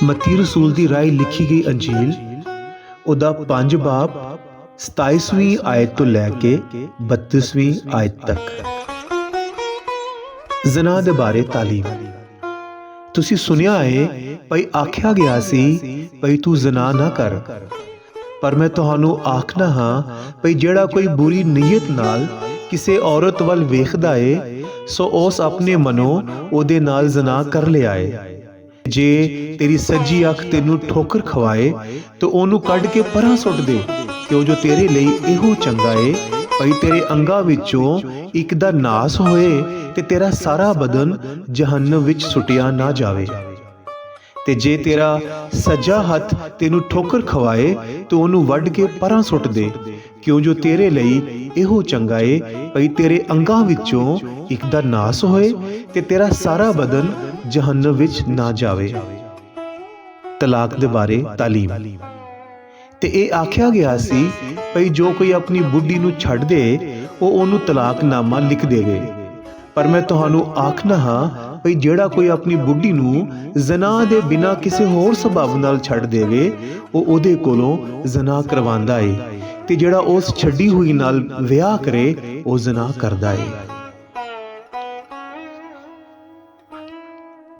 ਮਤੀ ਰਸੂਲ ਦੀ ਰਾਹੀਂ ਲਿਖੀ ਗਈ ਅੰਜੀਲ ਉਹਦਾ 5 ਬਾਬ 27ਵੀਂ ਆਇਤ ਤੋਂ ਲੈ ਕੇ 32ਵੀਂ ਆਇਤ ਤੱਕ। ਜ਼ਨਾ ਦੇ ਬਾਰੇ ਤਾਲੀਮ। ਤੁਸੀਂ ਸੁਣਿਆ ਹੈ ਭਈ ਆਖਿਆ ਗਿਆ ਸੀ ਭਈ ਤੂੰ ਜ਼ਨਾ ਨਾ ਕਰ, ਪਰ ਮੈਂ ਤੁਹਾਨੂੰ ਆਖਦਾ ਹਾਂ ਭਈ ਜਿਹੜਾ ਕੋਈ ਬੁਰੀ ਨੀਅਤ ਨਾਲ ਕਿਸੇ ਔਰਤ ਵੱਲ ਵੇਖਦਾ ਏ ਸੋ ਉਸ ਆਪਣੇ ਮਨੋਂ ਉਹਦੇ ਨਾਲ ਜ਼ਨਾ ਕਰ ਲਿਆ ਏ। ਜੇ ਤੇਰੀ ਸੱਜੀ ਅੱਖ ਤੈਨੂੰ ਠੋਕਰ ਖਵਾਏ ਤਾਂ ਉਹਨੂੰ ਕੱਢ ਕੇ ਪਰਾਂ ਸੁੱਟ ਦੇ, ਕਿਉਂ ਜੋ ਤੇਰੇ ਲਈ ਇਹੋ ਚੰਗਾ ਏ ਭਈ ਤੇਰੇ ਅੰਗਾਂ ਵਿੱਚੋਂ ਇੱਕ ਦਾ ਨਾਸ ਹੋਏ ਤੇ ਤੇਰਾ ਸਾਰਾ ਬਦਨ ਜਹੰਨਮ ਵਿੱਚ ਸੁੱਟਿਆ ਨਾ ਜਾਵੇ। ਤੇ ਜੇ ਤੇਰਾ ਸੱਜਾ ਹੱਥ ਤੈਨੂੰ ਠੋਕਰ ਖਵਾਏ ਤਾਂ ਉਹਨੂੰ ਵੱਢ ਕੇ ਪਰਾਂ ਸੁੱਟ ਦੇ, ਕਿਉਂ ਜੋ ਤੇਰੇ ਲਈ ਇਹੋ ਚੰਗਾ ਏ ਭਈ ਤੇਰੇ ਅੰਗਾਂ ਵਿੱਚੋਂ ਇੱਕ ਦਾ ਨਾਸ ਹੋਏ ਤੇ ਤੇਰਾ ਸਾਰਾ ਬਦਨ ਜਹੰਨਮ ਵਿੱਚ ਨਾ ਜਾਵੇ। ਤਲਾਕ ਦੇ ਬਾਰੇ ਤਾਲੀਮ। ਤੇ ਇਹ ਆਖਿਆ ਗਿਆ ਸੀ ਭਈ ਜੋ ਕੋਈ ਆਪਣੀ ਬੁੱਢੀ ਨੂੰ ਛੱਡ ਦੇ ਉਹ ਉਹਨੂੰ ਤਲਾਕਨਾਮਾ ਲਿਖ ਦੇਵੇ, ਪਰ ਮੈਂ ਤੁਹਾਨੂੰ ਆਖਦਾ ਹਾਂ ਭਈ ਜਿਹੜਾ ਕੋਈ ਆਪਣੀ ਬੁੱਢੀ ਨੂੰ ਜ਼ਨਾ ਦੇ ਬਿਨਾਂ ਕਿਸੇ ਹੋਰ ਸਬਬ ਨਾਲ ਛੱਡ ਦੇਵੇ ਉਹ ਉਹਦੇ ਕੋਲੋਂ ਜ਼ਨਾ ਕਰਵਾਉਂਦਾ ਏ, ਤੇ ਜਿਹੜਾ ਉਸ ਛੱਡੀ ਹੋਈ ਨਾਲ ਵਿਆਹ ਕਰੇ ਉਹ ਜ਼ਨਾ ਕਰਦਾ ਏ।